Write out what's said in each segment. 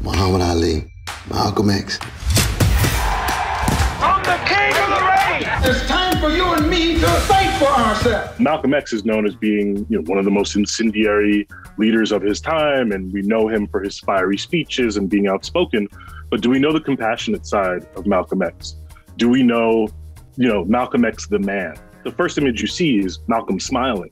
Muhammad Ali, Malcolm X. I'm the king of the ring! It's time for you and me to fight for ourselves. Malcolm X is known as being, one of the most incendiary leaders of his time, and we know him for his fiery speeches and being outspoken. But do we know the compassionate side of Malcolm X? Do we know, Malcolm X the man? The first image you see is Malcolm smiling,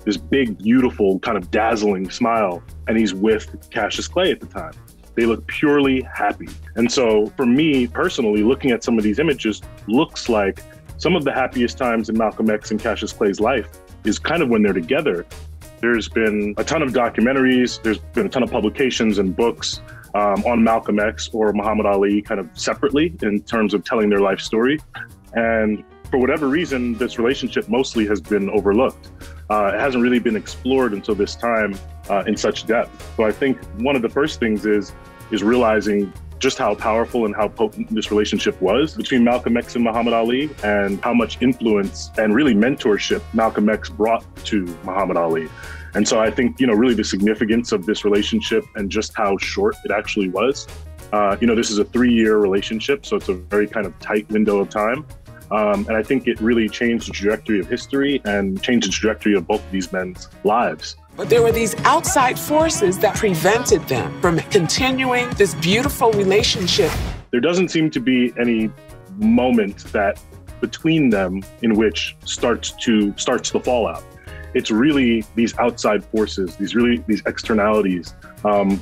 this big, beautiful, kind of dazzling smile, and he's with Cassius Clay at the time. They look purely happy. And so for me personally, looking at some of these images looks like some of the happiest times in Malcolm X and Cassius Clay's life is kind of when they're together. There's been a ton of documentaries, there's been a ton of publications and books on Malcolm X or Muhammad Ali kind of separately in terms of telling their life story. And for whatever reason, this relationship mostly has been overlooked. It hasn't really been explored until this time in such depth. So I think one of the first things is realizing just how powerful and how potent this relationship was between Malcolm X and Muhammad Ali, and how much influence and really mentorship Malcolm X brought to Muhammad Ali. And so I think, really the significance of this relationship and just how short it actually was. This is a 3-year relationship, so it's a very kind of tight window of time. And I think it really changed the trajectory of history and changed the trajectory of both of these men's lives. But there were these outside forces that prevented them from continuing this beautiful relationship. There doesn't seem to be any moment that between them in which starts the fallout. It's really these outside forces, these externalities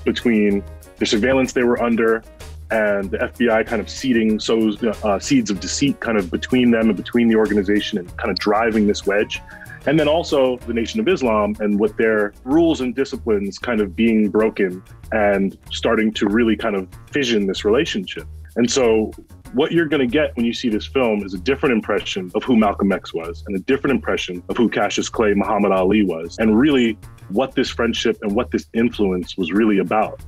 between the surveillance they were under and the FBI kind of sows seeds of deceit kind of between them and between the organization and kind of driving this wedge. And then also the Nation of Islam and with their rules and disciplines kind of being broken and starting to really kind of fission this relationship. And so what you're going to get when you see this film is a different impression of who Malcolm X was and a different impression of who Cassius Clay, Muhammad Ali was, and really what this friendship and what this influence was really about.